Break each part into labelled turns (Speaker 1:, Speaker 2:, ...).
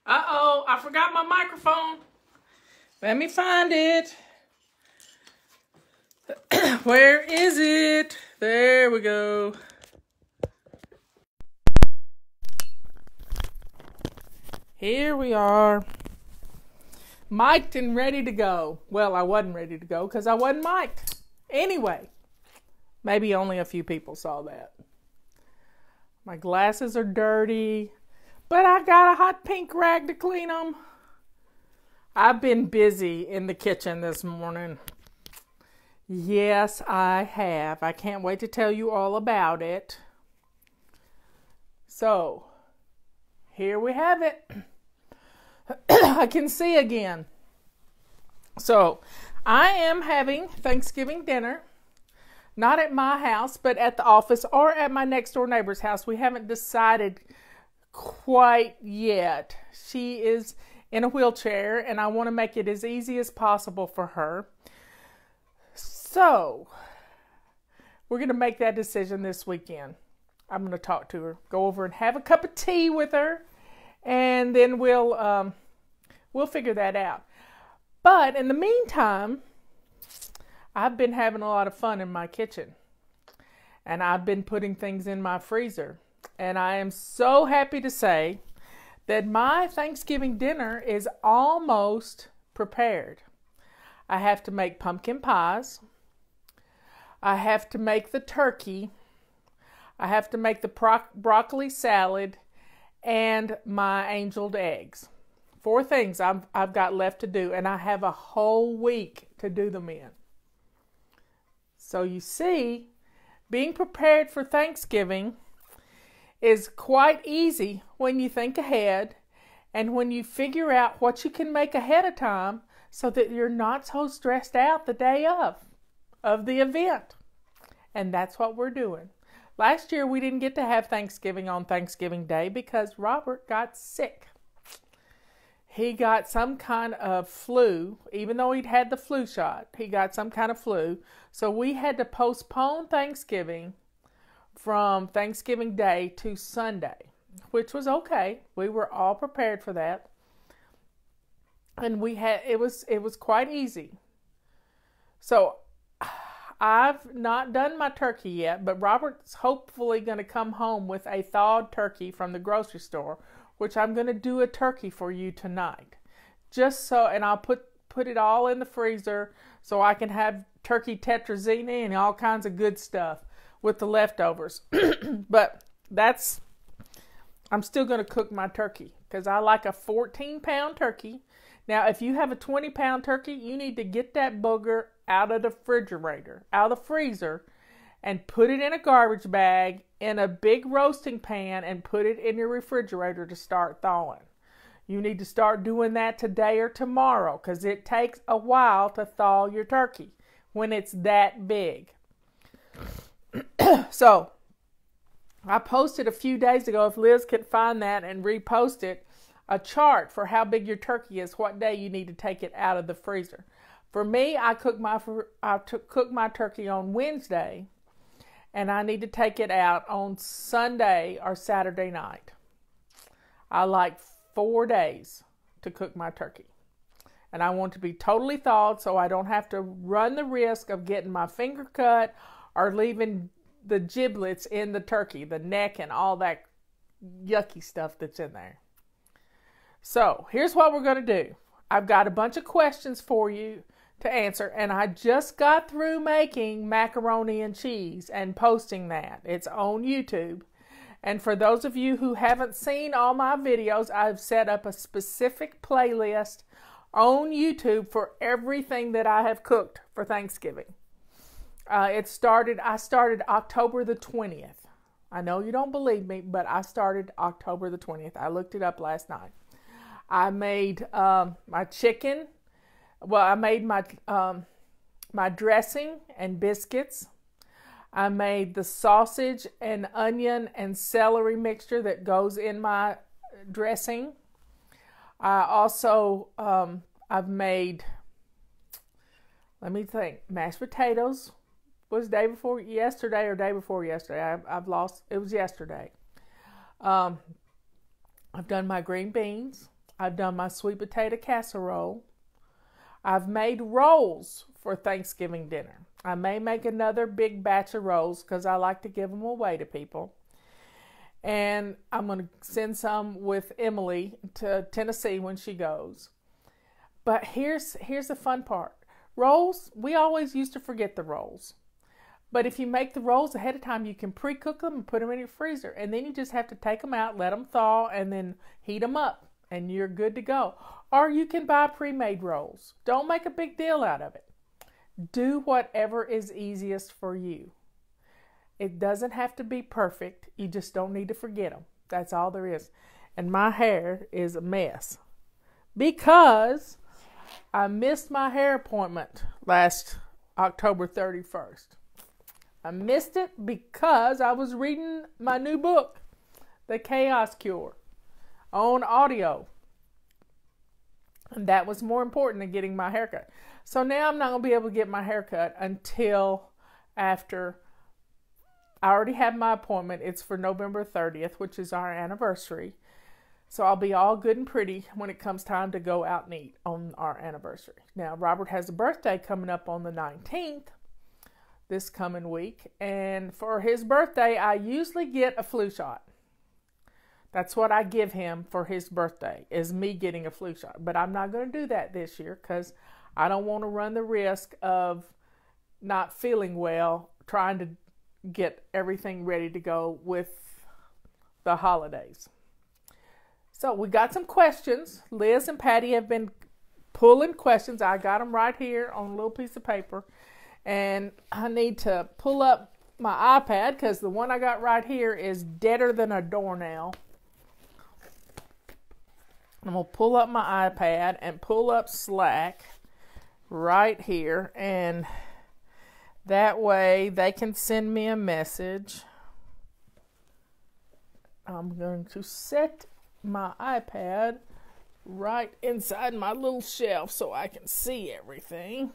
Speaker 1: Uh-oh, I forgot my microphone. Let me find it. Where is it? There we go. Here we are. Mic'd and ready to go. Well, I wasn't ready to go because I wasn't mic'd. Anyway, maybe only a few people saw that. My glasses are dirty, but I got a hot pink rag to clean them. I've been busy in the kitchen this morning. Yes, I have. I can't wait to tell you all about it. So, here we have it. I can see again. So, I am having Thanksgiving dinner. Not at my house, but at the office or at my next door neighbor's house. We haven't decided quite yet. She is in a wheelchair, and I want to make it as easy as possible for her. So, we're going to make that decision this weekend. I'm going to talk to her, go over and have a cup of tea with her, and then we'll figure that out. But in the meantime, I've been having a lot of fun in my kitchen, and I've been putting things in my freezer, and I am so happy to say that my Thanksgiving dinner is almost prepared. I have to make pumpkin pies. I have to make the turkey. I have to make the broccoli salad and my angeled eggs. 4 things I've got left to do, and I have a whole week to do them in. So you see, being prepared for Thanksgiving is quite easy when you think ahead and when you figure out what you can make ahead of time so that you're not so stressed out the day of the event. And that's what we're doing. Last year we didn't get to have Thanksgiving on Thanksgiving Day because Robert got sick. He got some kind of flu. Even though he'd had the flu shot, he got some kind of flu. So we had to postpone Thanksgiving from Thanksgiving Day to Sunday, which was okay. We were all prepared for that. And it was quite easy. So I've not done my turkey yet, but Robert's hopefully going to come home with a thawed turkey from the grocery store, which I'm going to do a turkey for you tonight. Just so, and I'll put it all in the freezer so I can have turkey tetrazzini and all kinds of good stuff with the leftovers. But I'm still going to cook my turkey because I like a 14-pound turkey. Now, if you have a 20-pound turkey, you need to get that booger out of the refrigerator, out of the freezer, and put it in a garbage bag in a big roasting pan and put it in your refrigerator to start thawing. You need to start doing that today or tomorrow because it takes a while to thaw your turkey when it's that big. So, I posted a few days ago, if Liz can find that and repost it, a chart for how big your turkey is, what day you need to take it out of the freezer. For me, I cook my turkey on Wednesday, and I need to take it out on Sunday or Saturday night. I like 4 days to cook my turkey. And I want it to be totally thawed so I don't have to run the risk of getting my finger cut or leaving the giblets in the turkey, the neck and all that yucky stuff that's in there. So, here's what we're going to do. I've got a bunch of questions for you to answer, and I just got through making macaroni and cheese and posting that. It's on YouTube. And for those of you who haven't seen all my videos, I've set up a specific playlist on YouTube for everything that I have cooked for Thanksgiving. I started October the 20th. I know you don't believe me, but I started October the 20th. I looked it up last night. I made my chicken. Well, I made my dressing and biscuits. I made the sausage and onion and celery mixture that goes in my dressing. I also, I've made, let me think, mashed potatoes was yesterday or day before yesterday. It was yesterday. I've done my green beans. I've done my sweet potato casserole. I've made rolls for Thanksgiving dinner. I may make another big batch of rolls because I like to give them away to people. And I'm going to send some with Emily to Tennessee when she goes. But here's the fun part. Rolls, we always used to forget the rolls. But if you make the rolls ahead of time, you can pre-cook them and put them in your freezer. And then you just have to take them out, let them thaw, and then heat them up. And you're good to go. Or you can buy pre-made rolls. Don't make a big deal out of it. Do whatever is easiest for you. It doesn't have to be perfect. You just don't need to forget them. That's all there is. And my hair is a mess because I missed my hair appointment last October 31st. I missed it because I was reading my new book, The Chaos Cure, on audio. And that was more important than getting my hair cut. So now I'm not going to be able to get my hair cut until after I already have my appointment. It's for November 30th, which is our anniversary. So I'll be all good and pretty when it comes time to go out and eat on our anniversary. Now, Robert has a birthday coming up on the 19th, this coming week. And for his birthday, I usually get a flu shot. That's what I give him for his birthday, is me getting a flu shot. But I'm not going to do that this year because I don't want to run the risk of not feeling well, trying to get everything ready to go with the holidays. So we got some questions. Liz and Patty have been pulling questions. I got them right here on a little piece of paper. And I need to pull up my iPad because the one I got right here is deader than a doornail. I'm going to pull up my iPad and pull up Slack right here. And that way they can send me a message. I'm going to set my iPad right inside my little shelf so I can see everything.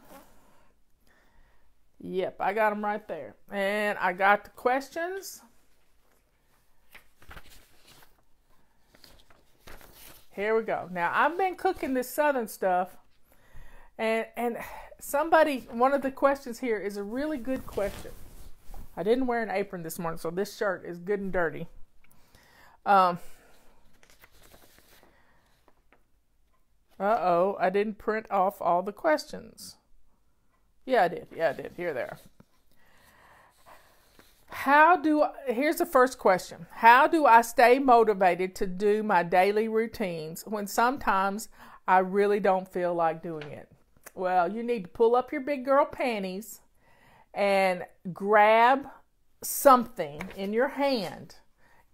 Speaker 1: Yep, I got them right there. And I got the questions. Here we go. Now, I've been cooking this Southern stuff. And somebody, one of the questions here is a really good question. I didn't wear an apron this morning, so this shirt is good and dirty. Uh-oh, I didn't print off all the questions. Yeah, I did. Here they are. Here's the first question. How do I stay motivated to do my daily routines when sometimes I really don't feel like doing it? Well, you need to pull up your big girl panties and grab something in your hand.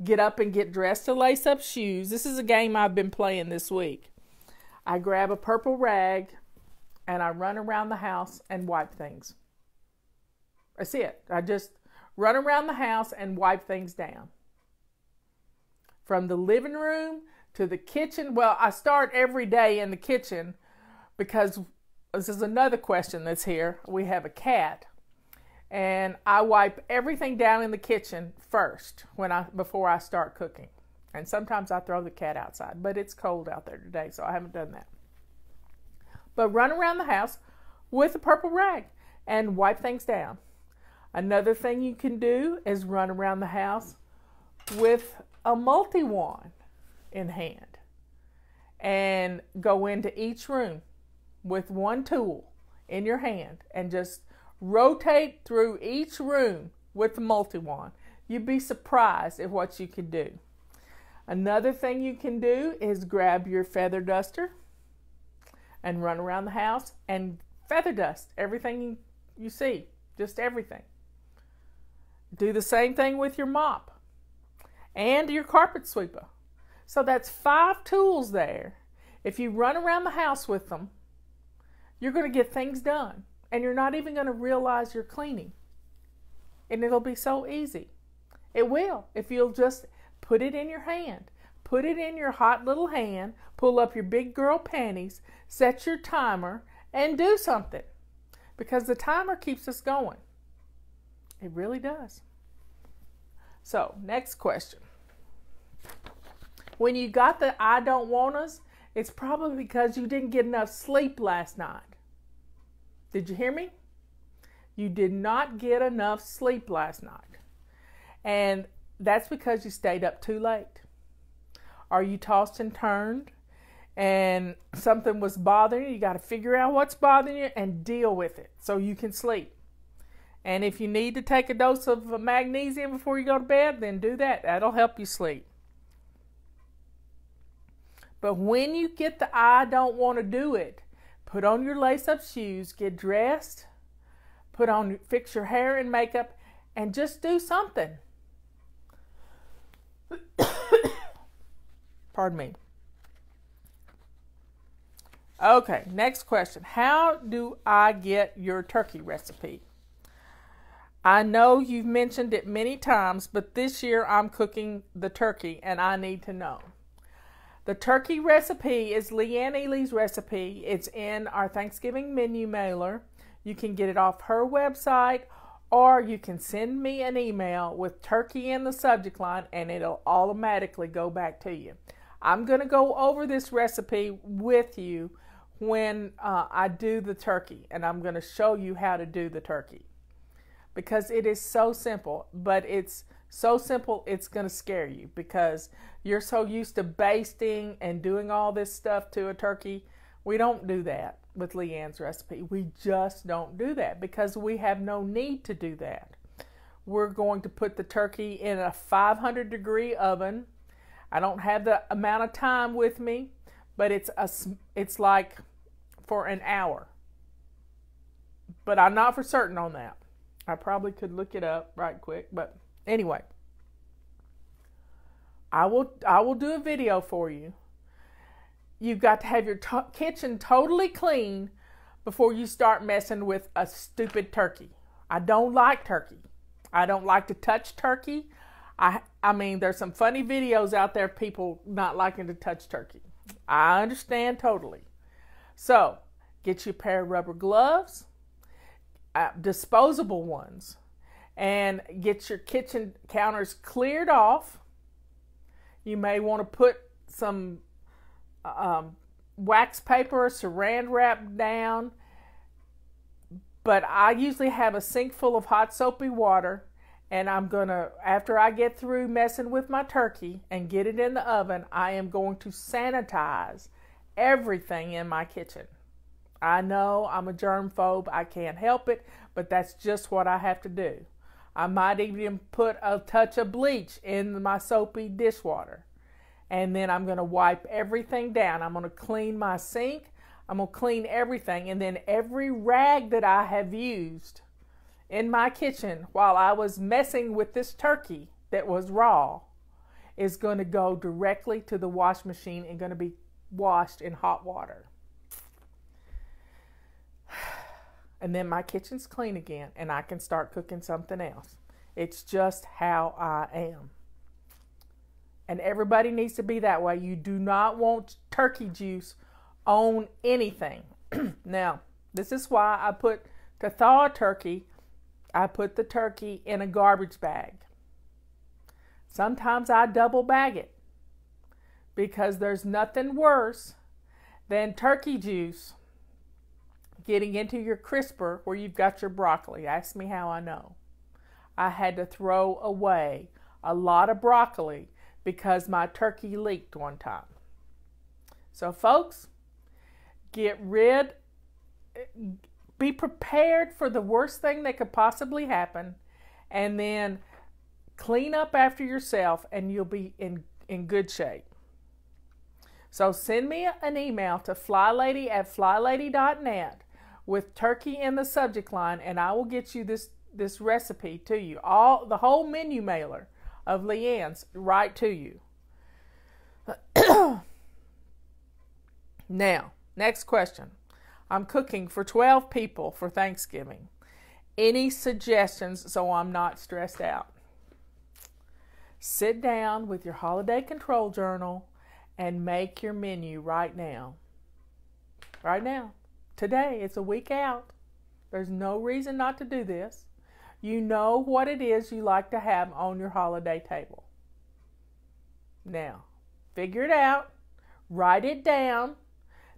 Speaker 1: Get up and get dressed to lace up shoes. This is a game I've been playing this week. I grab a purple rag and I run around the house and wipe things. That's it. I just run around the house and wipe things down. From the living room to the kitchen. Well, I start every day in the kitchen because this is another question that's here. We have a cat. And I wipe everything down in the kitchen first before I start cooking. And sometimes I throw the cat outside, but it's cold out there today, so I haven't done that. But run around the house with a purple rag and wipe things down. Another thing you can do is run around the house with a multi-wand in hand and go into each room with one tool in your hand and just rotate through each room with the multi-wand. You'd be surprised at what you can do. Another thing you can do is grab your feather duster and run around the house and feather dust everything you see, just everything. Do the same thing with your mop and your carpet sweeper. So that's 5 tools there. If you run around the house with them, you're going to get things done. And you're not even going to realize you're cleaning. And it'll be so easy. It will, if you'll just put it in your hand. Put it in your hot little hand, pull up your big girl panties, set your timer, and do something. Because the timer keeps us going. It really does. So, next question. When you got the I don't want us, It's probably because you didn't get enough sleep last night. Did you hear me? You did not get enough sleep last night. And that's because you stayed up too late. Or you tossed and turned and something was bothering you. You got to figure out what's bothering you and deal with it so you can sleep. And if you need to take a dose of magnesium before you go to bed, then do that. That'll help you sleep. But when you get the I don't want to do it, put on your lace-up shoes, get dressed, fix your hair and makeup, and just do something. Pardon me. Okay, next question. How do I get your turkey recipe? I know you've mentioned it many times, but this year I'm cooking the turkey and I need to know. The turkey recipe is Leanne Ely's recipe. It's in our Thanksgiving menu mailer. You can get it off her website, or you can send me an email with turkey in the subject line and it'll automatically go back to you. I'm going to go over this recipe with you when I do the turkey, and I'm going to show you how to do the turkey. Because it is so simple, but it's so simple it's going to scare you because you're so used to basting and doing all this stuff to a turkey. We don't do that with Leanne's recipe. We just don't do that because we have no need to do that. We're going to put the turkey in a 500-degree oven. I don't have the amount of time with me, but it's like for an hour. But I'm not for certain on that. I probably could look it up right quick, but anyway. I will do a video for you. You've got to have your kitchen totally clean before you start messing with a stupid turkey. I don't like turkey. I don't like to touch turkey. I mean, there's some funny videos out there of people not liking to touch turkey. I understand totally. So, get you a pair of rubber gloves, disposable ones, and get your kitchen counters cleared off. You may want to put some wax paper or saran wrap down, but I usually have a sink full of hot soapy water, and I'm gonna, after I get through messing with my turkey and get it in the oven, I am going to sanitize everything in my kitchen. I know I'm a germphobe, I can't help it, but that's just what I have to do. I might even put a touch of bleach in my soapy dishwater. And then I'm going to wipe everything down. I'm going to clean my sink. I'm going to clean everything. And then every rag that I have used in my kitchen while I was messing with this turkey that was raw is going to go directly to the wash machine and going to be washed in hot water. And then my kitchen's clean again and I can start cooking something else. It's just how I am. And everybody needs to be that way. You do not want turkey juice on anything. Now, this is why to thaw a turkey, I put the turkey in a garbage bag. Sometimes I double bag it because there's nothing worse than turkey juice getting into your crisper where you've got your broccoli. Ask me how I know. I had to throw away a lot of broccoli because my turkey leaked one time. So folks, be prepared for the worst thing that could possibly happen, and then clean up after yourself and you'll be in good shape. So send me an email to flylady@flylady.net with turkey in the subject line, and I will get you this recipe to you. The whole menu mailer of Leanne's right to you. Now, next question. I'm cooking for 12 people for Thanksgiving. Any suggestions so I'm not stressed out? Sit down with your holiday control journal and make your menu right now. Right now. Today. It's a week out. There's no reason not to do this. You know what it is you like to have on your holiday table. Now, figure it out. Write it down.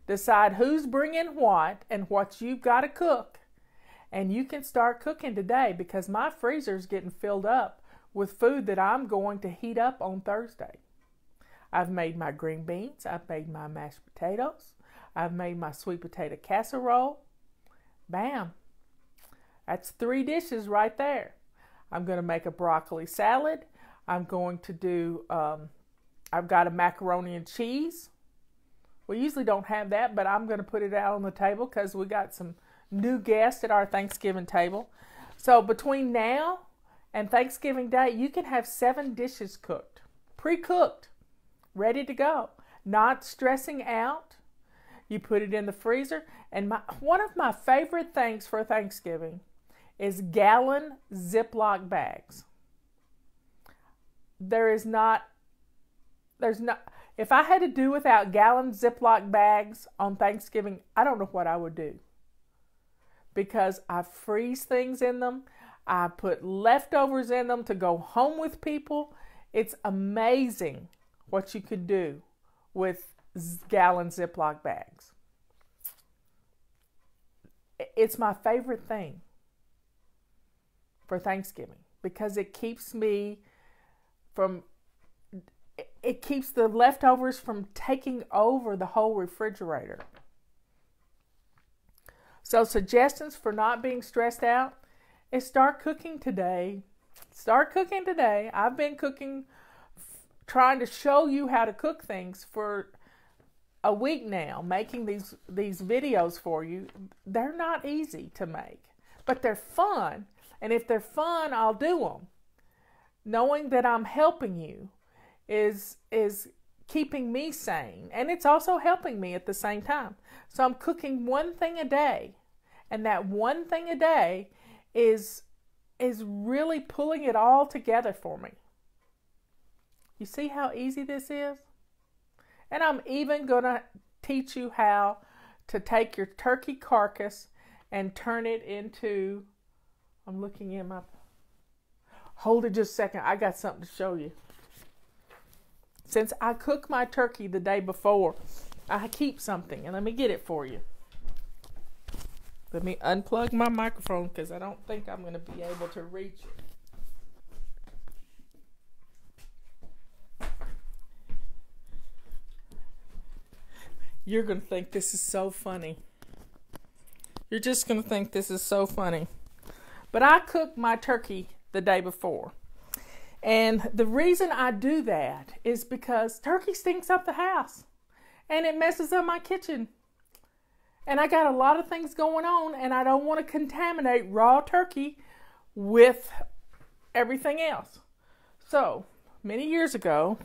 Speaker 1: Decide who's bringing what and what you've got to cook. And you can start cooking today because my freezer's getting filled up with food that I'm going to heat up on Thursday. I've made my green beans. I've made my mashed potatoes. I've made my sweet potato casserole. Bam. That's 3 dishes right there. I'm going to make a broccoli salad. I'm going to do, I've got a macaroni and cheese. We usually don't have that, but I'm going to put it out on the table because we got some new guests at our Thanksgiving table. So between now and Thanksgiving Day, you can have 7 dishes cooked, pre-cooked, ready to go, not stressing out. You put it in the freezer. And one of my favorite things for Thanksgiving is gallon Ziploc bags. There's not, if I had to do without gallon Ziploc bags on Thanksgiving, I don't know what I would do. Because I freeze things in them. I put leftovers in them to go home with people. It's amazing what you could do with gallon Ziploc bags. It's my favorite thing for Thanksgiving because it keeps the leftovers from taking over the whole refrigerator. So suggestions for not being stressed out is start cooking today. Start cooking today. I've been cooking, trying to show you how to cook things for a week now, making these videos for you. They're not easy to make, but they're fun. And if they're fun, I'll do them. Knowing that I'm helping you is keeping me sane, and it's also helping me at the same time. So I'm cooking one thing a day, and that one thing a day is really pulling it all together for me. You see how easy this is? And I'm even going to teach you how to take your turkey carcass and turn it into, I'm looking in my, hold it just a second, I got something to show you. Since I cook my turkey the day before, I keep something, and let me get it for you. Let me unplug my microphone because I don't think I'm going to be able to reach it. You're going to think this is so funny. You're just going to think this is so funny. But I cook my turkey the day before. And the reason I do that is because turkey stinks up the house. And it messes up my kitchen. And I got a lot of things going on, and I don't want to contaminate raw turkey with everything else. So, many years ago,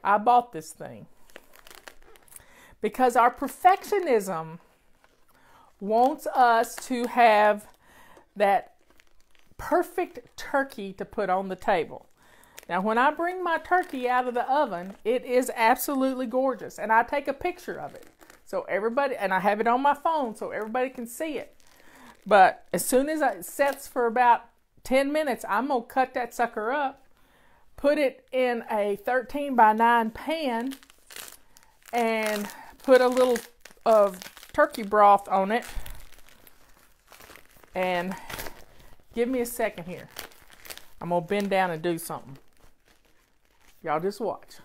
Speaker 1: I bought this thing. Because our perfectionism wants us to have that perfect turkey to put on the table. Now, when I bring my turkey out of the oven, it is absolutely gorgeous. And I take a picture of it. So everybody, and I have it on my phone so everybody can see it. But as soon as it sets for about 10 minutes, I'm going to cut that sucker up, put it in a 13 by 9 pan, and put a little of turkey broth on it. And give me a second here. I'm going to bend down and do something. Y'all just watch.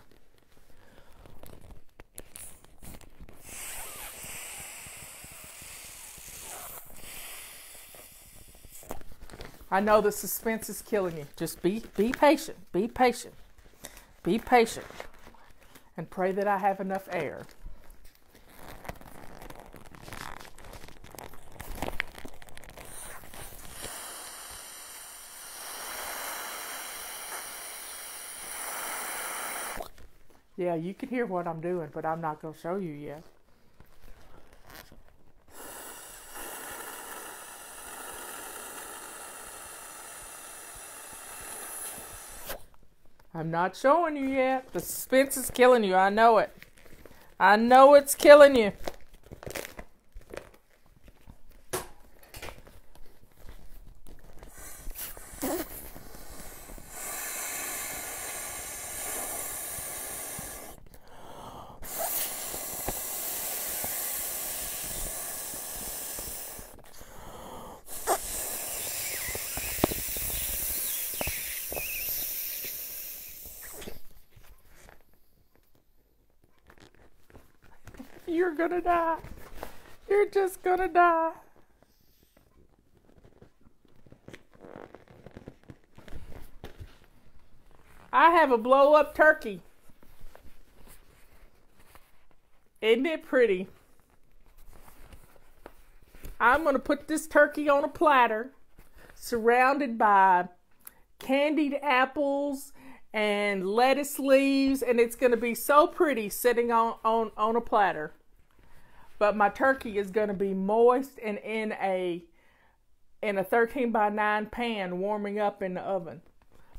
Speaker 1: I know the suspense is killing you. Just be patient. Be patient. Be patient. And pray that I have enough air. Yeah, you can hear what I'm doing, but I'm not going to show you yet. I'm not showing you yet. The suspense is killing you. I know it. I know it's killing you. You're gonna die. You're just gonna die. I have a blow-up turkey. Isn't it pretty? I'm going to put this turkey on a platter surrounded by candied apples and lettuce leaves, and it's going to be so pretty sitting on a platter. But my turkey is going to be moist and in a 13 by 9 pan warming up in the oven.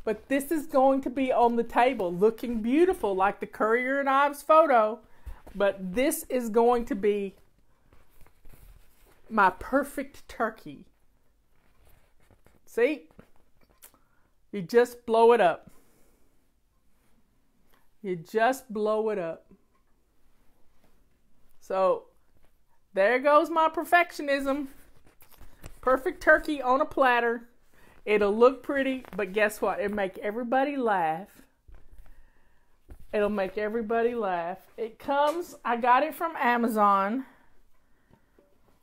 Speaker 1: But this is going to be on the table looking beautiful like the Currier and Ives photo. But this is going to be my perfect turkey. See? You just blow it up. You just blow it up. So, there goes my perfectionism. Perfect turkey on a platter. It'll look pretty, but guess what? It'll make everybody laugh. It'll make everybody laugh. It comes, I got it from Amazon.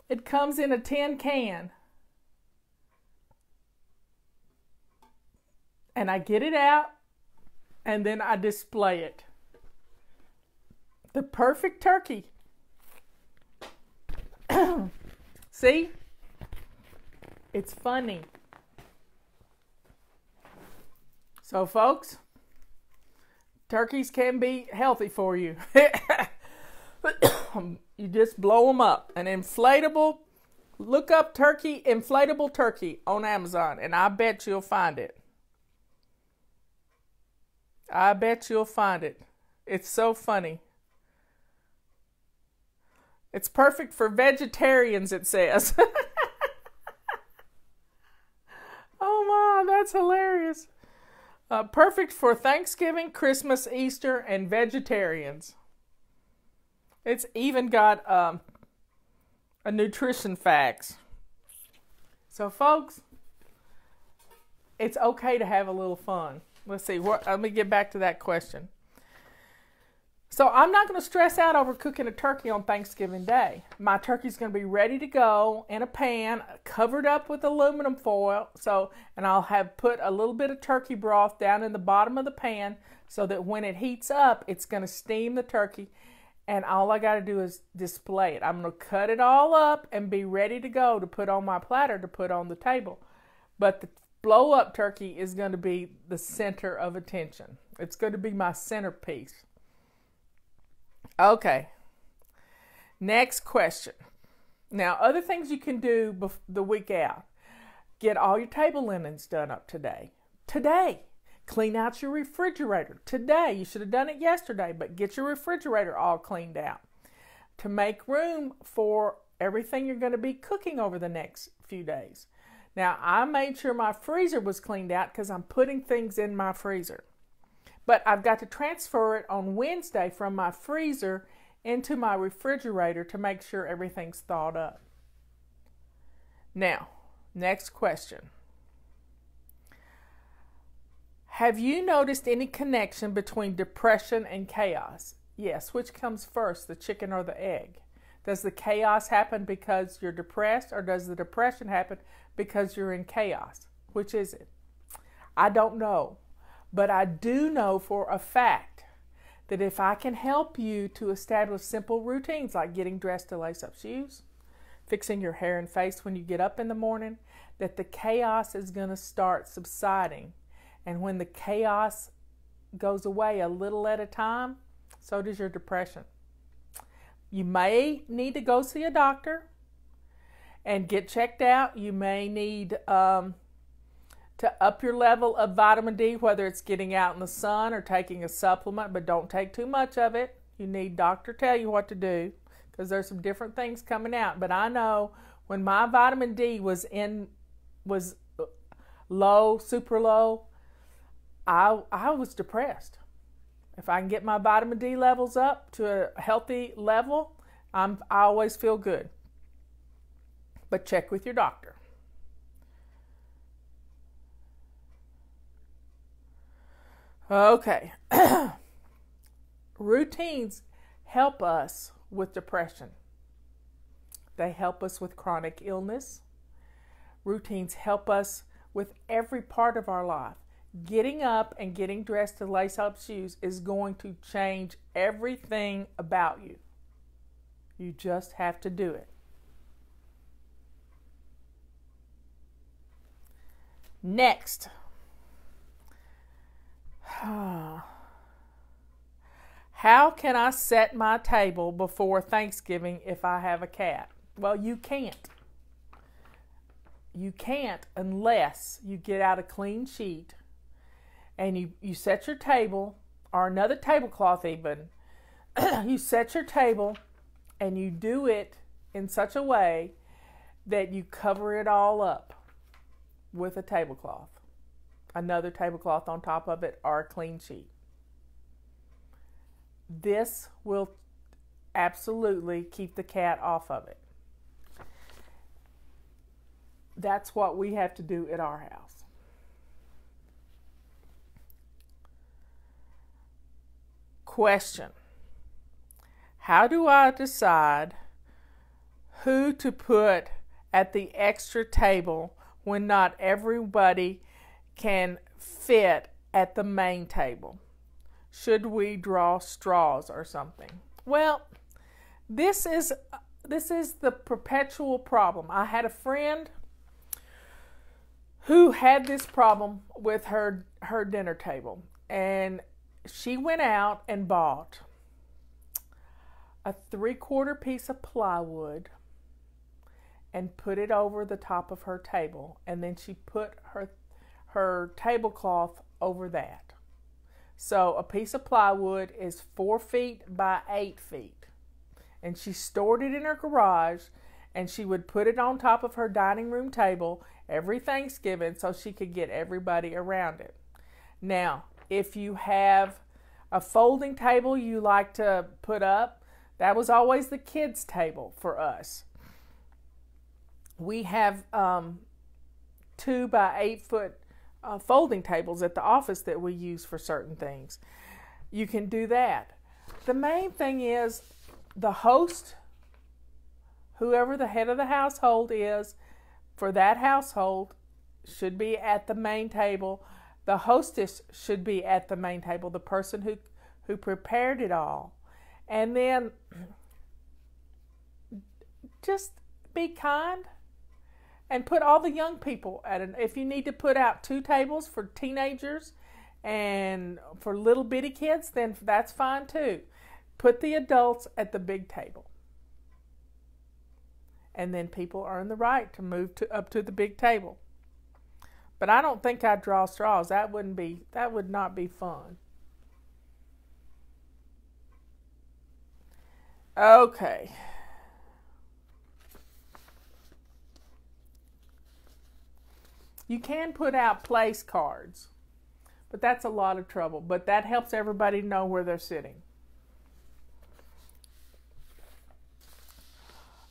Speaker 1: It comes in a tin can. And I get it out, and then I display it. The perfect turkey. See? It's funny. So, folks, turkeys can be healthy for you. You just blow them up. An inflatable, look up turkey, inflatable turkey on Amazon, and I bet you'll find it. I bet you'll find it. It's so funny. It's perfect for vegetarians, it says. Oh, my, that's hilarious. Perfect for Thanksgiving, Christmas, Easter, and vegetarians. It's even got a nutrition facts. So, folks, it's okay to have a little fun. Let's see. Let me get back to that question. So, I'm not going to stress out over cooking a turkey on Thanksgiving Day. My turkey's going to be ready to go in a pan, covered up with aluminum foil. And I'll have put a little bit of turkey broth down in the bottom of the pan so that when it heats up, it's going to steam the turkey. And all I got to do is display it. I'm going to cut it all up and be ready to go to put on my platter to put on the table. But the blow-up turkey is going to be the center of attention. It's going to be my centerpiece. Okay. Next question. Now, other things you can do the week out. Get all your table linens done up today. Today. Clean out your refrigerator today. You should have done it yesterday, but get your refrigerator all cleaned out to make room for everything you're going to be cooking over the next few days. Now, I made sure my freezer was cleaned out because I'm putting things in my freezer. But I've got to transfer it on Wednesday from my freezer into my refrigerator to make sure everything's thawed up. Now, next question. Have you noticed any connection between depression and chaos? Yes. Which comes first, the chicken or the egg? Does the chaos happen because you're depressed, or does the depression happen because you're in chaos? Which is it? I don't know. But I do know for a fact that if I can help you to establish simple routines like getting dressed to lace up shoes, fixing your hair and face when you get up in the morning, that the chaos is going to start subsiding. And when the chaos goes away a little at a time, so does your depression. You may need to go see a doctor and get checked out. You may need to up your level of vitamin D, whether it's getting out in the sun or taking a supplement, but don't take too much of it. You need doctor tell you what to do because there's some different things coming out. But I know when my vitamin D was low, super low, I was depressed. If I can get my vitamin D levels up to a healthy level, I always feel good. But check with your doctor. Okay. Routines help us with depression. They help us with chronic illness. Routines help us with every part of our life. Getting up and getting dressed to lace up shoes is going to change everything about you. You just have to do it. Next. How can I set my table before Thanksgiving if I have a cat? Well, you can't. You can't unless you get out a clean sheet and you set your table, or another tablecloth even. You set your table and you do it in such a way that you cover it all up with a tablecloth. Another tablecloth on top of it, or a clean sheet. This will absolutely keep the cat off of it. That's what we have to do at our house. Question: how do I decide who to put at the extra table when not everybody can fit at the main table? Should we draw straws or something? Well, this is the perpetual problem. I had a friend who had this problem with her dinner table, and she went out and bought a 3/4 piece of plywood and put it over the top of her table, and then she put her tablecloth over that. So a piece of plywood is 4 feet by 8 feet, and she stored it in her garage, and she would put it on top of her dining room table every Thanksgiving so she could get everybody around it. Now, if you have a folding table you like to put up, that was always the kids' table for us. We have 2 by 8 foot folding tables at the office that we use for certain things. You can do that. The main thing is the host, whoever the head of the household is for that household, should be at the main table. The hostess should be at the main table, the person who prepared it all. And then just be kind and put all the young people at it. If you need to put out 2 tables for teenagers and for little bitty kids, then that's fine too. Put the adults at the big table. And then people earn the right to move up to the big table. But I don't think I'd draw straws. That would not be fun. Okay. You can put out place cards, but that's a lot of trouble. But that helps everybody know where they're sitting.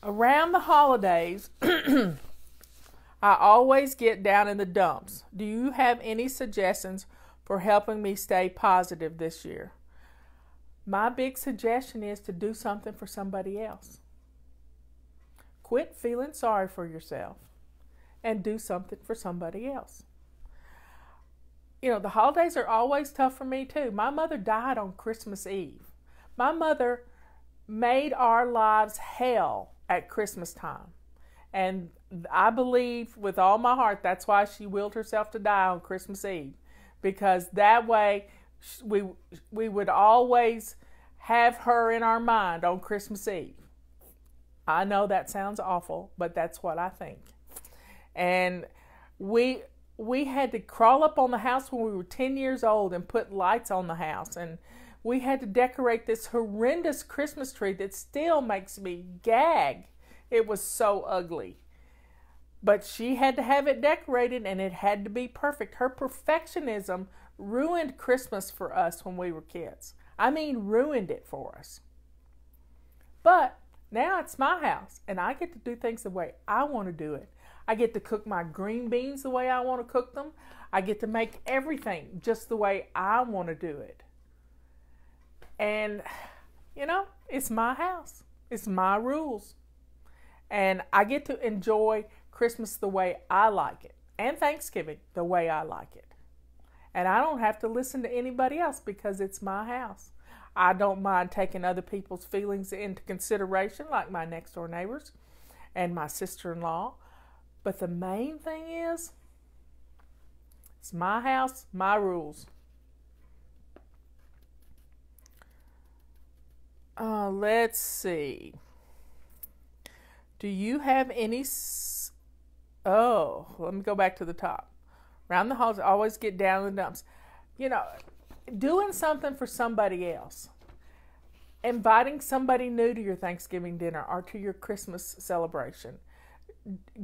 Speaker 1: Around the holidays, I always get down in the dumps. Do you have any suggestions for helping me stay positive this year? My big suggestion is to do something for somebody else. Quit feeling sorry for yourself and do something for somebody else. You know, the holidays are always tough for me too. My mother died on Christmas Eve. My mother made our lives hell at Christmas time. And I believe with all my heart that's why she willed herself to die on Christmas Eve. Because that way we would always have her in our mind on Christmas Eve. I know that sounds awful, but that's what I think. And we had to crawl up on the house when we were 10 years old and put lights on the house. And we had to decorate this horrendous Christmas tree that still makes me gag. It was so ugly. But she had to have it decorated and it had to be perfect. Her perfectionism ruined Christmas for us when we were kids. I mean, ruined it for us. But now it's my house and I get to do things the way I want to do it. I get to cook my green beans the way I want to cook them. I get to make everything just the way I want to do it. And, you know, it's my house. It's my rules. And I get to enjoy Christmas the way I like it, and Thanksgiving the way I like it. And I don't have to listen to anybody else because it's my house. I don't mind taking other people's feelings into consideration, like my next door neighbors and my sister-in-law. But the main thing is, it's my house, my rules. Let's see. Do you have any... let me go back to the top. Around the halls, always get down in the dumps. You know, doing something for somebody else. Inviting somebody new to your Thanksgiving dinner or to your Christmas celebration.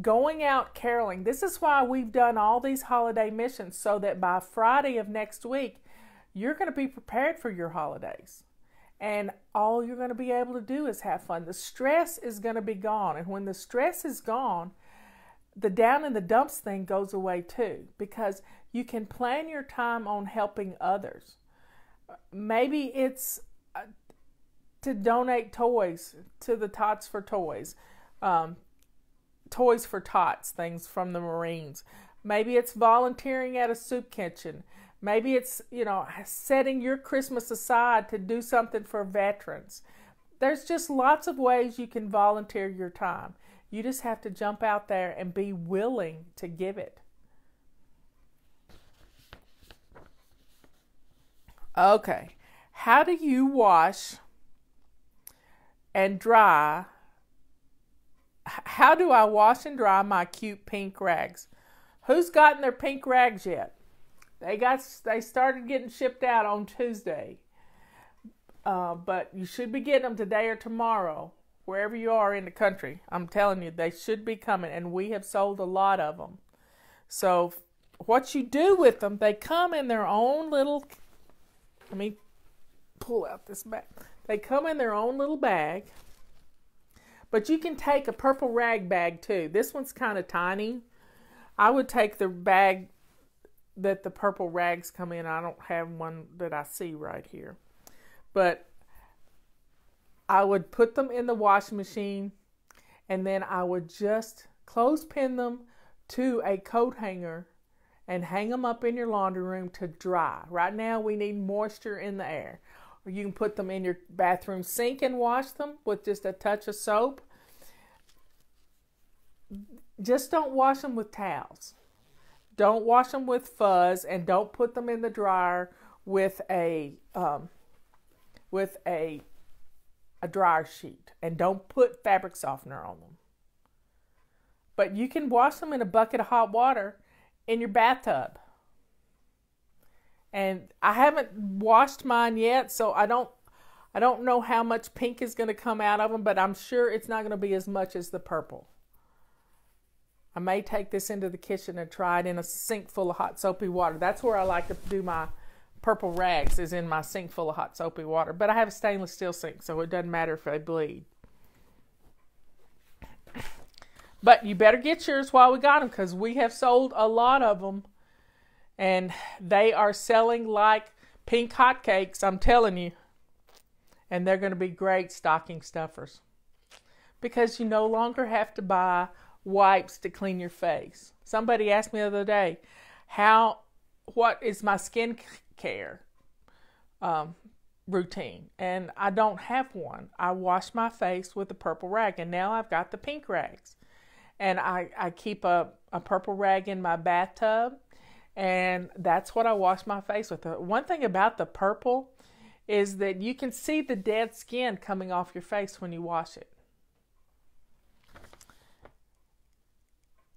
Speaker 1: Going out caroling. This is why we've done all these holiday missions, so that by Friday of next week, you're going to be prepared for your holidays. And all you're going to be able to do is have fun. The stress is going to be gone. And when the stress is gone, the down in the dumps thing goes away too, because you can plan your time on helping others. Maybe it's to donate toys to the Tots for Toys, Toys for Tots, things from the Marines. Maybe it's volunteering at a soup kitchen. Maybe it's, setting your Christmas aside to do something for veterans. There's just lots of ways you can volunteer your time. You just have to jump out there and be willing to give it. Okay. How do you wash and dry? How do I wash and dry my cute pink rags? Who's gotten their pink rags yet? They started getting shipped out on Tuesday. But you should be getting them today or tomorrow. Wherever you are in the country, I'm telling you, they should be coming, and we have sold a lot of them. So what you do with them, they come in their own little, let me pull out this bag. They come in their own little bag, but you can take a purple rag bag too. This one's kind of tiny. I would take the bag that the purple rags come in. I don't have one that I see right here, but I would put them in the washing machine, and then I would just clothespin them to a coat hanger and hang them up in your laundry room to dry. Right now we need moisture in the air. Or you can put them in your bathroom sink and wash them with just a touch of soap. Just don't wash them with towels. Don't wash them with fuzz, and don't put them in the dryer with a dryer sheet, and don't put fabric softener on them. But you can wash them in a bucket of hot water in your bathtub. And I haven't washed mine yet, so I don't know how much pink is going to come out of them, but I'm sure it's not going to be as much as the purple. I may take this into the kitchen and try it in a sink full of hot soapy water. That's where I like to do my purple rags, is in my sink full of hot soapy water. But I have a stainless steel sink, so it doesn't matter if they bleed. But you better get yours while we got them, because we have sold a lot of them. And they are selling like pink hotcakes, I'm telling you. And they're going to be great stocking stuffers, because you no longer have to buy wipes to clean your face. Somebody asked me the other day, what is my skin care routine? And I don't have one. I wash my face with a purple rag, and now I've got the pink rags. And I keep a purple rag in my bathtub, and that's what I wash my face with. One thing about the purple is that you can see the dead skin coming off your face when you wash it.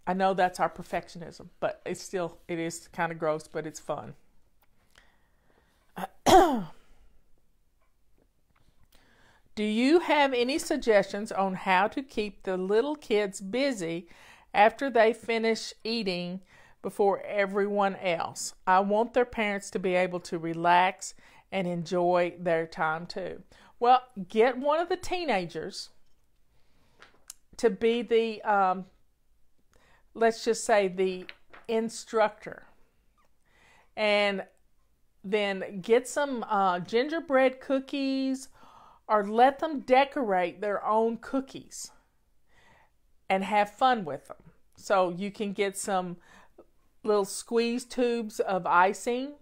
Speaker 1: I know that's our perfectionism, but it is kind of gross, but it's fun. Do you have any suggestions on how to keep the little kids busy after they finish eating before everyone else? I want their parents to be able to relax and enjoy their time too. Well, get one of the teenagers to be the, let's just say, the instructor. And then get some gingerbread cookies or let them decorate their own cookies and have fun with them. So you can get some little squeeze tubes of icing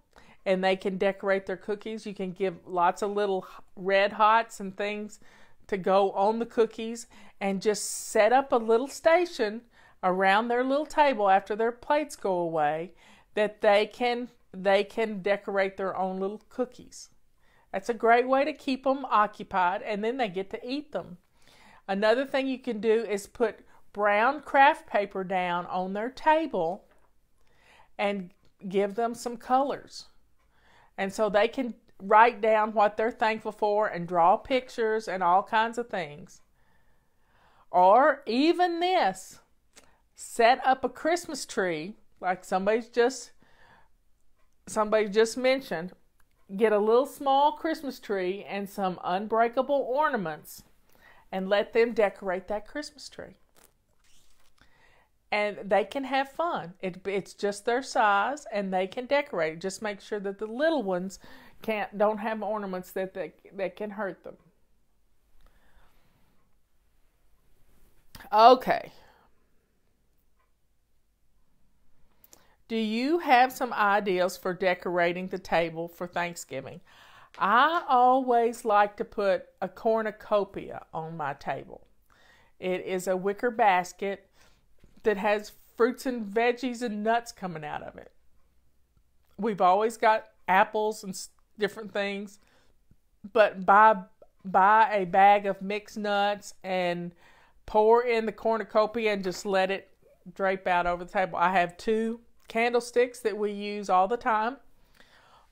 Speaker 1: and they can decorate their cookies. You can give lots of little red hots and things to go on the cookies and just set up a little station around their little table after their plates go away that they can decorate their own little cookies. That's a great way to keep them occupied, and then they get to eat them. Another thing you can do is put brown craft paper down on their table and give them some colors. And so they can write down what they're thankful for and draw pictures and all kinds of things. Or even this, set up a Christmas tree, like somebody just mentioned. Get a little small Christmas tree and some unbreakable ornaments and let them decorate that Christmas tree. And they can have fun. It's just their size and they can decorate. Just make sure that the little ones don't have ornaments that can hurt them. Okay. Do you have some ideas for decorating the table for Thanksgiving? I always like to put a cornucopia on my table. It is a wicker basket that has fruits and veggies and nuts coming out of it. We've always got apples and different things, but buy a bag of mixed nuts and pour in the cornucopia and just let it drape out over the table. I have 2 candlesticks that we use all the time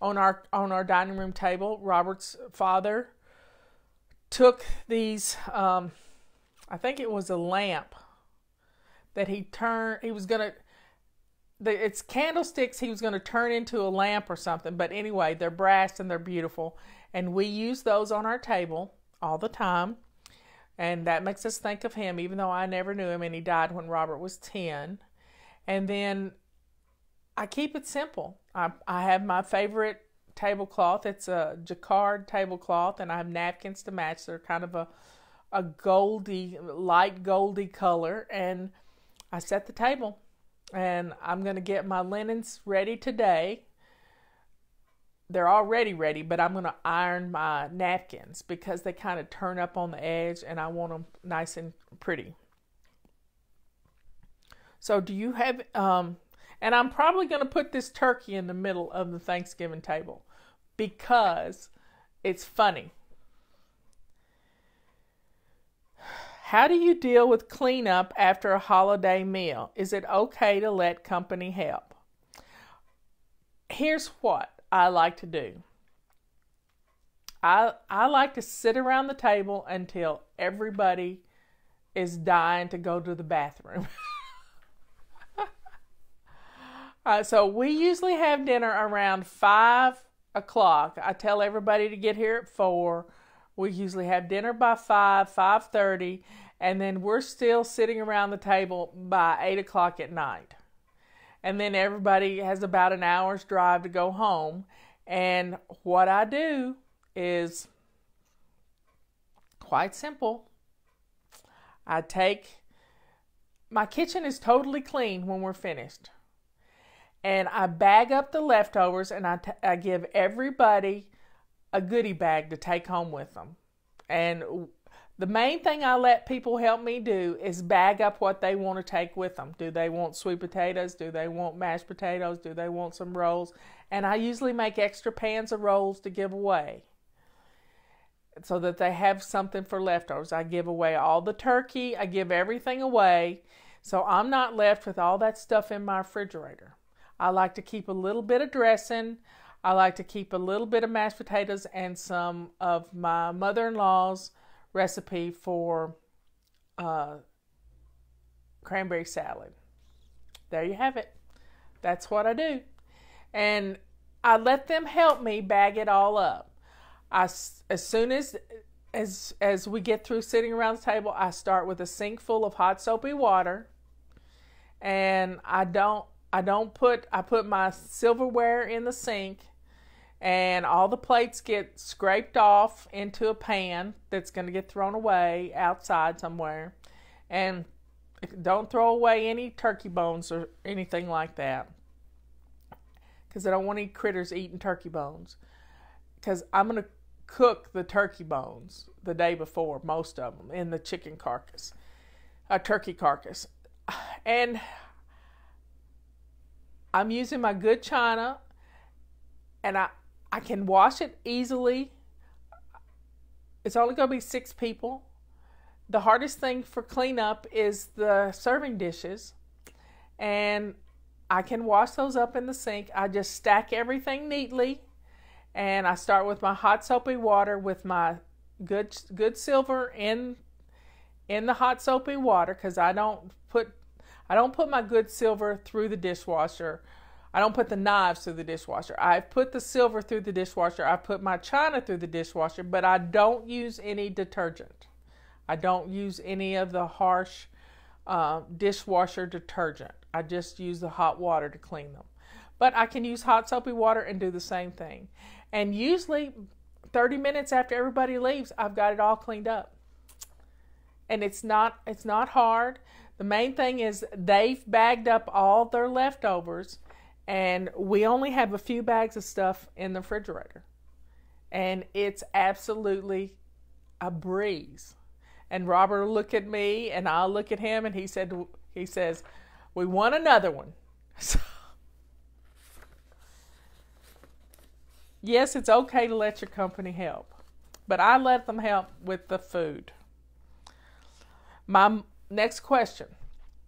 Speaker 1: on our dining room table. Robert's father took these, I think it was a lamp that it's candlesticks he was going to turn into a lamp or something. But anyway, they're brass and they're beautiful. And we use those on our table all the time. And that makes us think of him, even though I never knew him and he died when Robert was 10. And then I keep it simple. I have my favorite tablecloth. It's a jacquard tablecloth, and I have napkins to match. They're kind of a light goldy color. And I set the table. And I'm going to get my linens ready today. They're already ready, but I'm going to iron my napkins because they kind of turn up on the edge, and I want them nice and pretty. So do you have... and I'm probably going to put this turkey in the middle of the Thanksgiving table because it's funny. How do you deal with cleanup after a holiday meal? Is it okay to let company help? Here's what I like to do. I like to sit around the table until everybody is dying to go to the bathroom. So we usually have dinner around 5 o'clock. I tell everybody to get here at 4. We usually have dinner by 5:30, and then we're still sitting around the table by 8 o'clock at night. And then everybody has about an hour's drive to go home. And what I do is quite simple. My kitchen is totally clean when we're finished. And I bag up the leftovers, and I give everybody a goodie bag to take home with them. And the main thing I let people help me do is bag up what they want to take with them. Do they want sweet potatoes? Do they want mashed potatoes? Do they want some rolls? And I usually make extra pans of rolls to give away so that they have something for leftovers. I give away all the turkey. I give everything away. So I'm not left with all that stuff in my refrigerator. I like to keep a little bit of dressing. I like to keep a little bit of mashed potatoes and some of my mother-in-law's recipe for cranberry salad. There you have it. That's what I do. And I let them help me bag it all up. As soon as we get through sitting around the table, I start with a sink full of hot soapy water. And I put my silverware in the sink, and all the plates get scraped off into a pan that's going to get thrown away outside somewhere. And don't throw away any turkey bones or anything like that, because I don't want any critters eating turkey bones, because I'm going to cook the turkey bones the day before, most of them, in the chicken carcass, turkey carcass. And I'm using my good china, and I can wash it easily. It's only going to be 6 people. The hardest thing for cleanup is the serving dishes, and I can wash those up in the sink. I just stack everything neatly, and I start with my hot soapy water with my good silver in the hot soapy water, because I don't put my good silver through the dishwasher. I don't put the knives through the dishwasher. I put the silver through the dishwasher. I put my china through the dishwasher, but I don't use any detergent. I don't use any of the harsh dishwasher detergent. I just use the hot water to clean them. But I can use hot soapy water and do the same thing. And usually 30 minutes after everybody leaves, I've got it all cleaned up. And it's not hard. The main thing is they've bagged up all their leftovers, and we only have a few bags of stuff in the refrigerator. And it's absolutely a breeze. And Robert will look at me, and I'll look at him, and he says, "We want another one." So, yes, it's okay to let your company help, but I let them help with the food. My next question.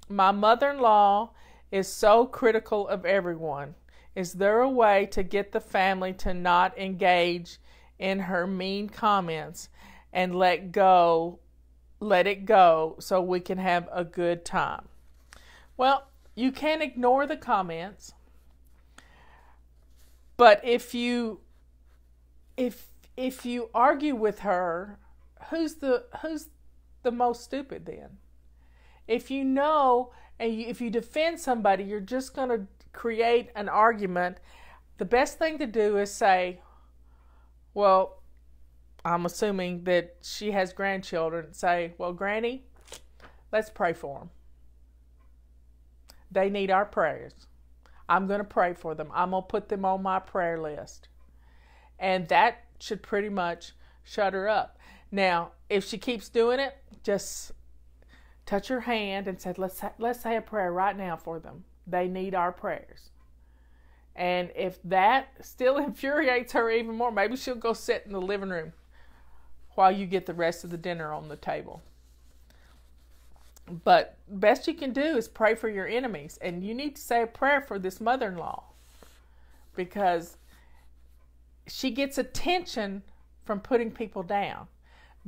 Speaker 1: My mother-in-law is so critical of everyone. Is there a way to get the family to not engage in her mean comments and let it go so we can have a good time? Well, you can ignore the comments, but if you argue with her, who's the most stupid then? If you know, and if you defend somebody, you're just going to create an argument. The best thing to do is say, well, I'm assuming that she has grandchildren. Say, well, Granny, let's pray for them. They need our prayers. I'm going to pray for them. I'm going to put them on my prayer list. And that should pretty much shut her up. Now, if she keeps doing it, just touch her hand and say, let's say a prayer right now for them. They need our prayers. And if that still infuriates her even more, maybe she'll go sit in the living room while you get the rest of the dinner on the table. But best you can do is pray for your enemies. And you need to say a prayer for this mother-in-law, because she gets attention from putting people down.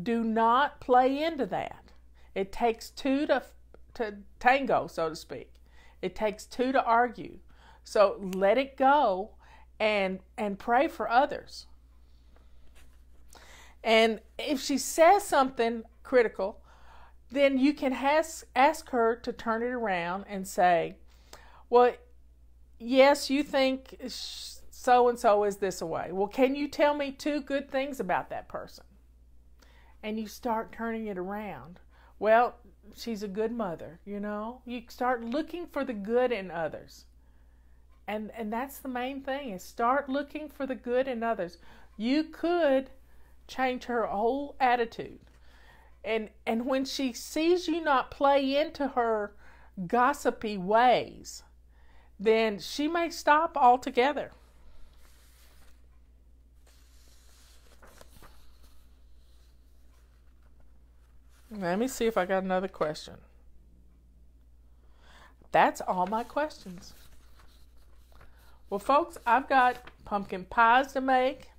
Speaker 1: Do not play into that. It takes 2 to tango, so to speak. It takes 2 to argue. So let it go and pray for others. And if she says something critical, then you can ask her to turn it around and say, well, yes, you think so-and-so is this way. Well, can you tell me 2 good things about that person? And you start turning it around. Well, she's a good mother, you know. You start looking for the good in others. And that's the main thing, is start looking for the good in others. You could change her whole attitude. And when she sees you not play into her gossipy ways, then she may stop altogether. Let me see if I got another question. That's all my questions. Well, folks, I've got pumpkin pies to make.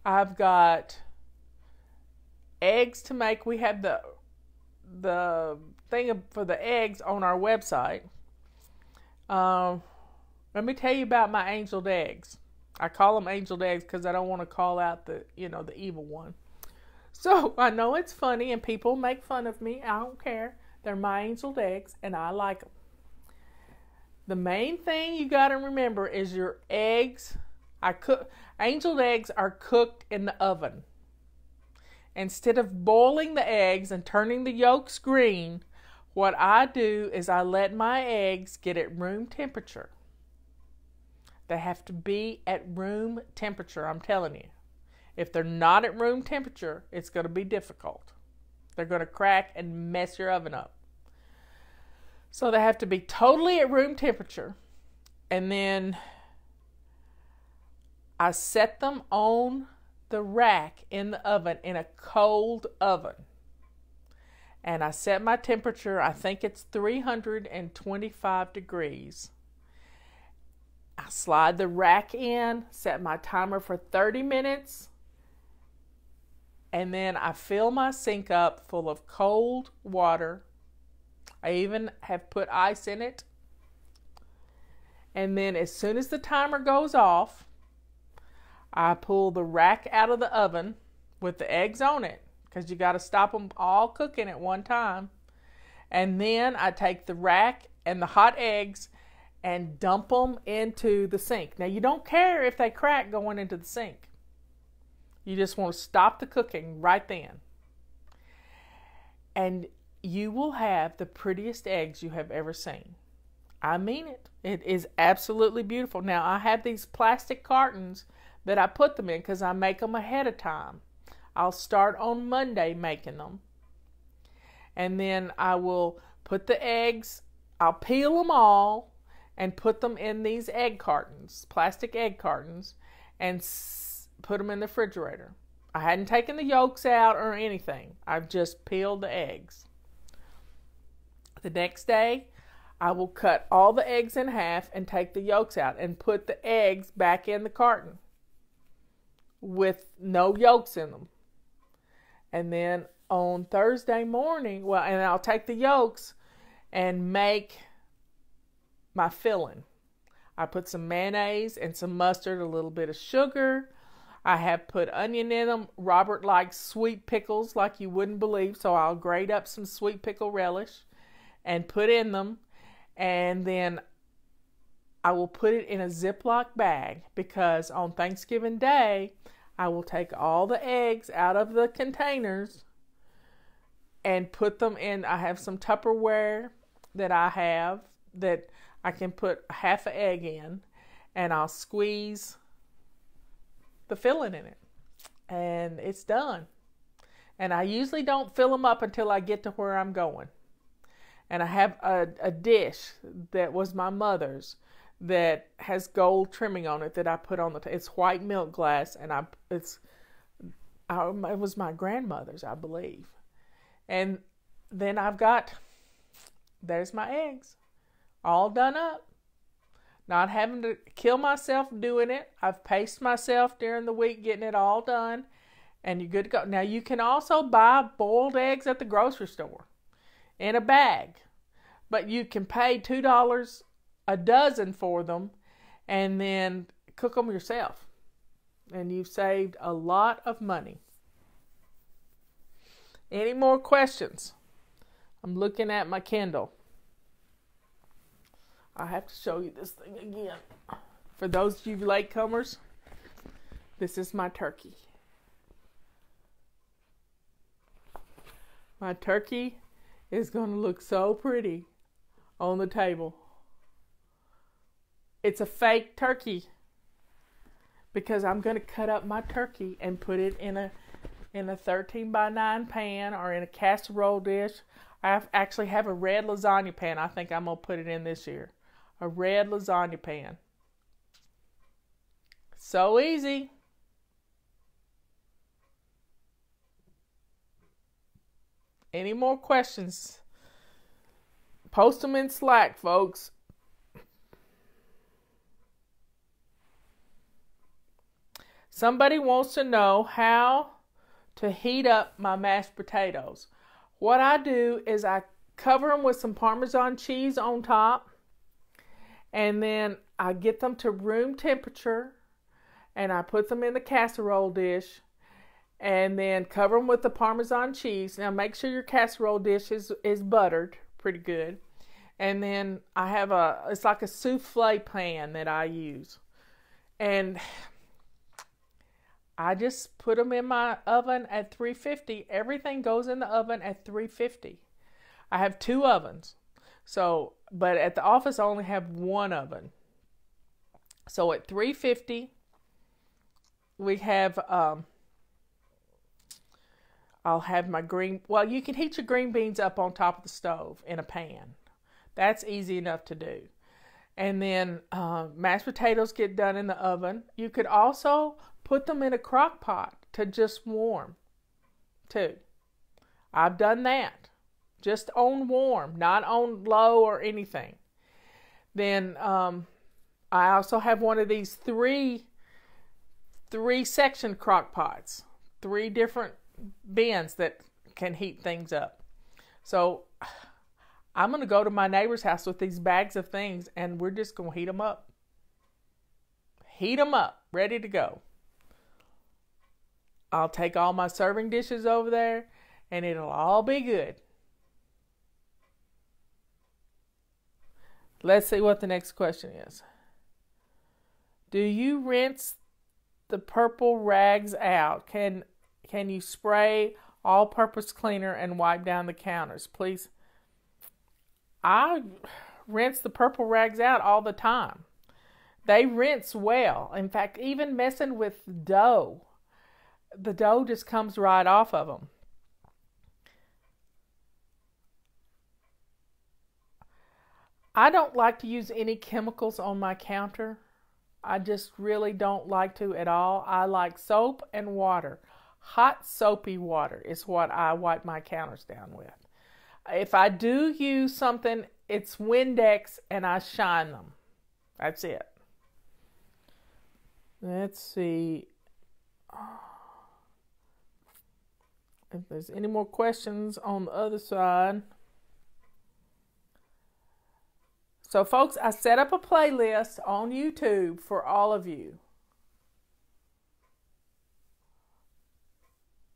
Speaker 1: I've got eggs to make. We have the thing for the eggs on our website. Let me tell you about my angeled eggs. I call them angeled eggs because I don't want to call out the evil one. So I know it's funny and people make fun of me. I don't care. They're my angeled eggs and I like them. The main thing you got to remember is your eggs. Angel eggs are cooked in the oven. Instead of boiling the eggs and turning the yolks green, what I do is I let my eggs get at room temperature. They have to be at room temperature, I'm telling you. If they're not at room temperature, it's going to be difficult. They're going to crack and mess your oven up. So they have to be totally at room temperature. And then I set them on the rack in the oven, in a cold oven. And I set my temperature, I think it's 325 degrees. I slide the rack in, set my timer for 30 minutes, and then I fill my sink up full of cold water. I even have put ice in it. And then as soon as the timer goes off, I pull the rack out of the oven with the eggs on it, because you got to stop them all cooking at one time. And then I take the rack and the hot eggs and dump them into the sink. Now, you don't care if they crack going into the sink. You just want to stop the cooking right then. And you will have the prettiest eggs you have ever seen. I mean it. It is absolutely beautiful. Now, I have these plastic cartons that I put them in because I make them ahead of time. I'll start on Monday making them. And then I will put the eggs, I'll peel them all and put them in these egg cartons, plastic egg cartons, and put them in the refrigerator. I hadn't taken the yolks out or anything. I've just peeled the eggs. The next day, I will cut all the eggs in half and take the yolks out and put the eggs back in the carton with no yolks in them. And then on Thursday morning, and I'll take the yolks and make my filling. I put some mayonnaise and some mustard, a little bit of sugar. I have put onion in them. Robert likes sweet pickles like you wouldn't believe, so I'll grate up some sweet pickle relish and put in them. And then I will put it in a Ziploc bag, because on Thanksgiving Day, I will take all the eggs out of the containers and put them in. I have some Tupperware that I can put half an egg in, and I'll squeeze the filling in it, and it's done. And I usually don't fill them up until I get to where I'm going. And I have a dish that was my mother's that has gold trimming on it that I put on it's white milk glass, and it was my grandmother's, I believe. And then there's my eggs, all done up. Not having to kill myself doing it. I've paced myself during the week getting it all done, and you're good to go. Now, you can also buy boiled eggs at the grocery store in a bag, but you can pay $2 a dozen for them and then cook them yourself, and you've saved a lot of money. Any more questions? I'm looking at my Kindle. I have to show you this thing again. For those of you latecomers, this is my turkey. My turkey is going to look so pretty on the table. It's a fake turkey, because I'm going to cut up my turkey and put it in a 13x9 pan or in a casserole dish. I actually have a red lasagna pan. I think I'm going to put it in this year. A red lasagna pan. So easy. Any more questions? Post them in Slack, folks. Somebody wants to know how to heat up my mashed potatoes. What I do is I cover them with some Parmesan cheese on top, and then I get them to room temperature, and I put them in the casserole dish, and then cover them with the Parmesan cheese. Now, make sure your casserole dish is buttered pretty good. And then I have it's like a souffle pan that I use. And I just put them in my oven at 350. Everything goes in the oven at 350. I have 2 ovens. So, but at the office I only have 1 oven. So at 350, we have, I'll have my well, you can heat your green beans up on top of the stove in a pan. That's easy enough to do. And then mashed potatoes get done in the oven. You could also put them in a crock pot to just warm, too. I've done that. Just on warm, not on low or anything. Then I also have one of these three section crock pots. 3 different bins that can heat things up. So I'm going to go to my neighbor's house with these bags of things, and we're just going to heat them up. Heat them up, ready to go. I'll take all my serving dishes over there, and it'll all be good. Let's see what the next question is. Do you rinse the purple rags out? Can you spray all-purpose cleaner and wipe down the counters, please? I rinse the purple rags out all the time. They rinse well. In fact, even messing with dough, the dough just comes right off of them. I don't like to use any chemicals on my counter. I just really don't like to at all. I like soap and water. Hot soapy water is what I wipe my counters down with. If I do use something, it's Windex and I shine them. That's it. Let's see if there's any more questions on the other side. So folks, I set up a playlist on YouTube for all of you.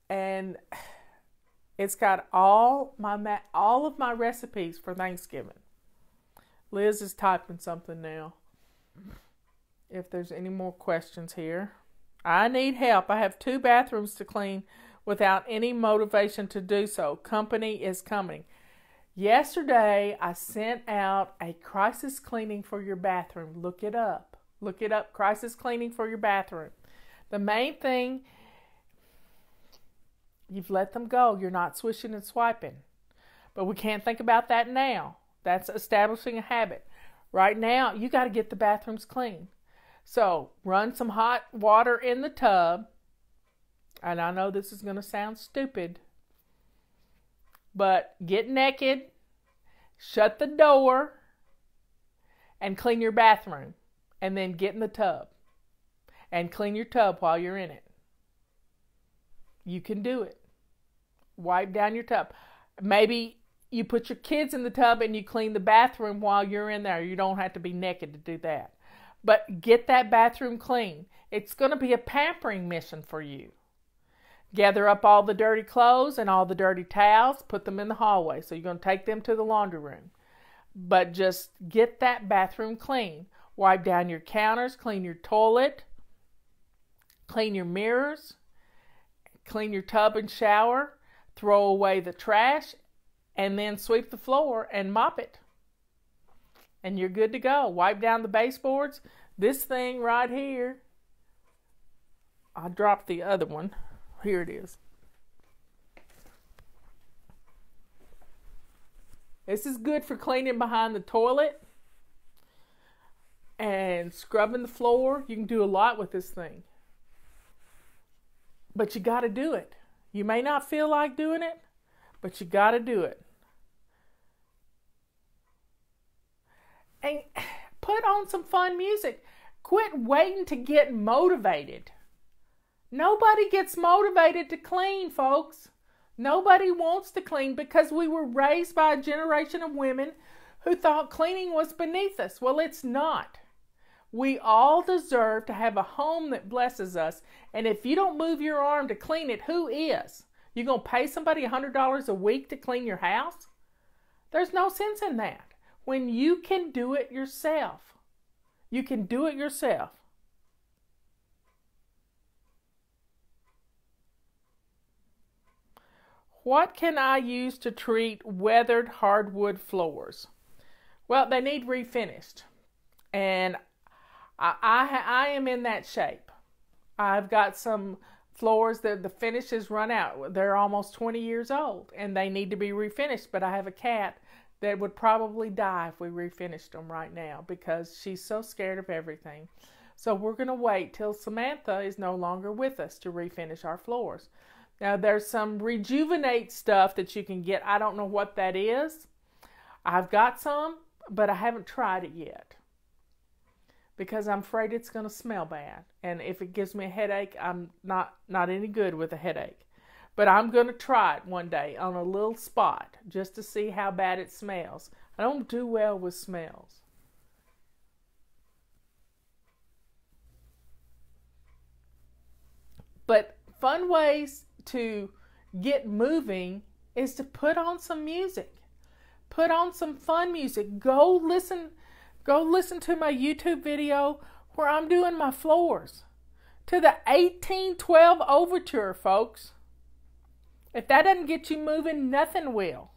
Speaker 1: And it's got all of my recipes for Thanksgiving. Liz is typing something now. If there's any more questions here. I need help. I have 2 bathrooms to clean without any motivation to do so. Company is coming. Yesterday, I sent out a crisis cleaning for your bathroom. Look it up. Look it up. Crisis cleaning for your bathroom. The main thing, you've let them go. You're not swishing and swiping. But we can't think about that now. That's establishing a habit. Right now, you got to get the bathrooms clean. So, run some hot water in the tub. And I know this is going to sound stupid. But get naked, shut the door, and clean your bathroom. And then get in the tub. And clean your tub while you're in it. You can do it. Wipe down your tub. Maybe you put your kids in the tub and you clean the bathroom while you're in there. You don't have to be naked to do that. But get that bathroom clean. It's going to be a pampering mission for you. Gather up all the dirty clothes and all the dirty towels. Put them in the hallway. So you're going to take them to the laundry room. But just get that bathroom clean. Wipe down your counters. Clean your toilet. Clean your mirrors. Clean your tub and shower. Throw away the trash. And then sweep the floor and mop it. And you're good to go. Wipe down the baseboards. This thing right here. I dropped the other one. Here it is. This is good for cleaning behind the toilet and scrubbing the floor. You can do a lot with this thing. But you got to do it. You may not feel like doing it, but you got to do it. And put on some fun music. Quit waiting to get motivated. Nobody gets motivated to clean, folks. Nobody wants to clean because we were raised by a generation of women who thought cleaning was beneath us. Well, it's not. We all deserve to have a home that blesses us. And if you don't move your arm to clean it, who is? You going to pay somebody $100 a week to clean your house? There's no sense in that. When you can do it yourself. You can do it yourself. What can I use to treat weathered hardwood floors? Well, they need refinished. And I am in that shape. I've got some floors that the finish has run out. They're almost 20 years old and they need to be refinished. But I have a cat that would probably die if we refinished them right now because she's so scared of everything. So we're going to wait till Samantha is no longer with us to refinish our floors. Now there's some Rejuvenate stuff that you can get. I don't know what that is. I've got some, but I haven't tried it yet because I'm afraid it's going to smell bad. And if it gives me a headache, I'm not any good with a headache. But I'm going to try it one day on a little spot just to see how bad it smells. I don't do well with smells. But fun ways to get moving is to put on some music. Put on some fun music. Go listen to my YouTube video where I'm doing my floors. To the 1812 Overture, folks. If that doesn't get you moving, nothing will.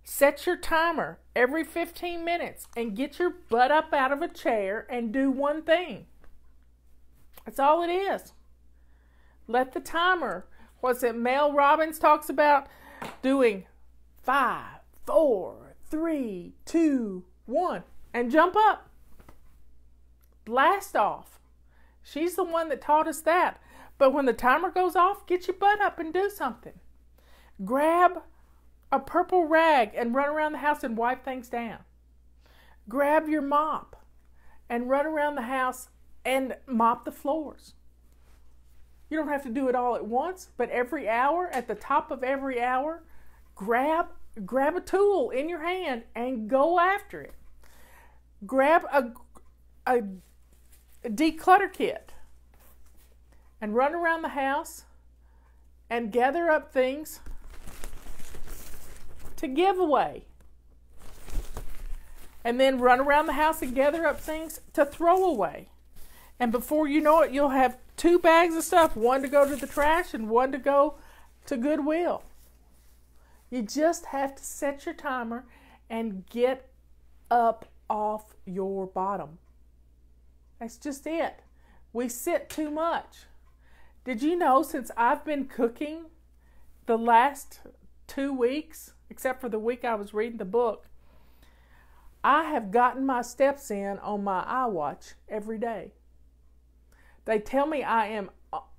Speaker 1: Set your timer every 15 minutes and get your butt up out of a chair and do one thing. That's all it is. Let the timer, what's it, Mel Robbins talks about doing 5, 4, 3, 2, 1, and jump up. Blast off. She's the one that taught us that. But when the timer goes off, get your butt up and do something. Grab a purple rag and run around the house and wipe things down. Grab your mop and run around the house and mop the floors. You don't have to do it all at once, but every hour, at the top of every hour, grab a tool in your hand and go after it. Grab a declutter kit and run around the house and gather up things to give away. And then run around the house and gather up things to throw away. And before you know it, you'll have 2 bags of stuff, one to go to the trash and one to go to Goodwill. You just have to set your timer and get up off your bottom. That's just it. We sit too much. Did you know since I've been cooking the last 2 weeks, except for the week I was reading the book, I have gotten my steps in on my iWatch every day. They tell me I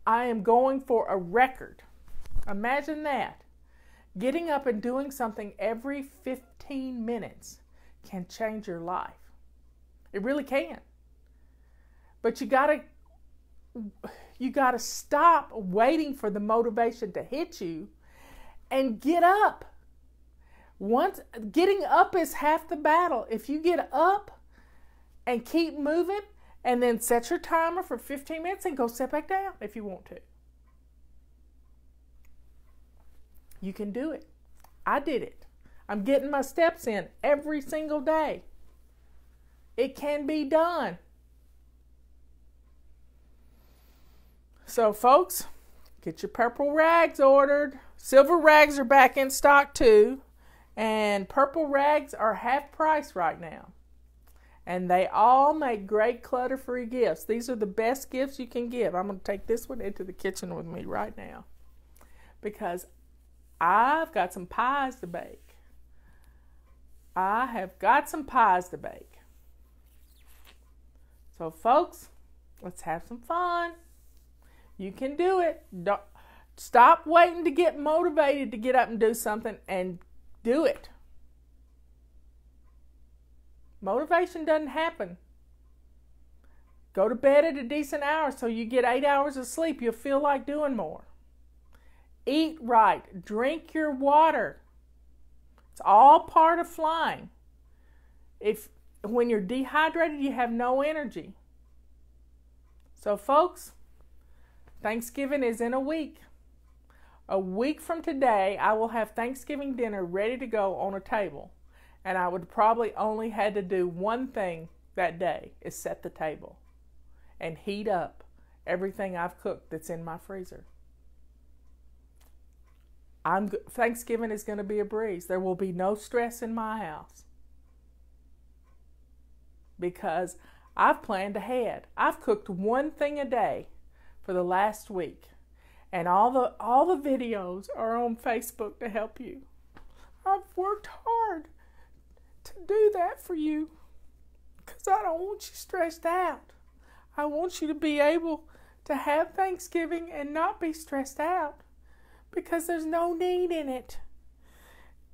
Speaker 1: am going for a record. Imagine that. Getting up and doing something every 15 minutes can change your life. It really can. But you gotta stop waiting for the motivation to hit you and get up. Getting up is half the battle. If you get up and keep moving, and then set your timer for 15 minutes and go sit back down if you want to. You can do it. I did it. I'm getting my steps in every single day. It can be done. So folks, get your purple rags ordered. Silver rags are back in stock too. And purple rags are half price right now. And they all make great clutter-free gifts. These are the best gifts you can give. I'm going to take this one into the kitchen with me right now because I've got some pies to bake. I have got some pies to bake. So, folks, let's have some fun. You can do it. Don't, stop waiting to get motivated to get up and do something and do it. Motivation doesn't happen. Go to bed at a decent hour so you get 8 hours of sleep. You'll feel like doing more. Eat right. Drink your water. It's all part of flying. When you're dehydrated, you have no energy. So folks, Thanksgiving is in a week. A week from today, I will have Thanksgiving dinner ready to go on a table. And I would probably only had to do one thing that day, is set the table and heat up everything I've cooked that's in my freezer. Thanksgiving is going to be a breeze. There will be no stress in my house because I've planned ahead. I've cooked one thing a day for the last week, and all the videos are on Facebook to help you. I've worked hard to do that for you because I don't want you stressed out. I want you to be able to have Thanksgiving and not be stressed out because there's no need in it.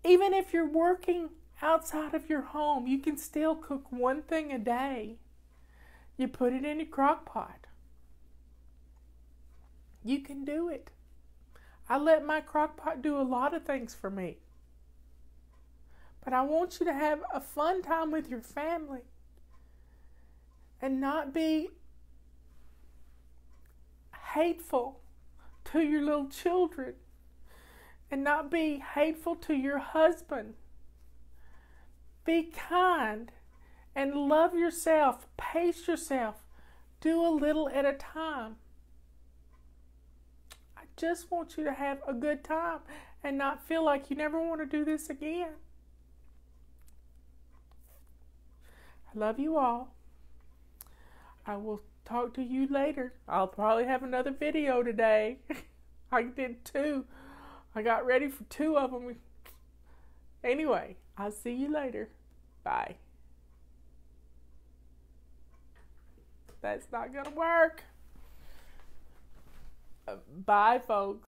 Speaker 1: Even if you're working outside of your home, you can still cook one thing a day. You put it in your crock pot. You can do it. I let my crock pot do a lot of things for me. But I want you to have a fun time with your family and not be hateful to your little children and not be hateful to your husband. Be kind and love yourself. Pace yourself. Do a little at a time. I just want you to have a good time and not feel like you never want to do this again. I love you all. I will talk to you later. I'll probably have another video today. I did 2. I got ready for 2 of them. Anyway, I'll see you later. Bye. That's not going to work. Bye, folks.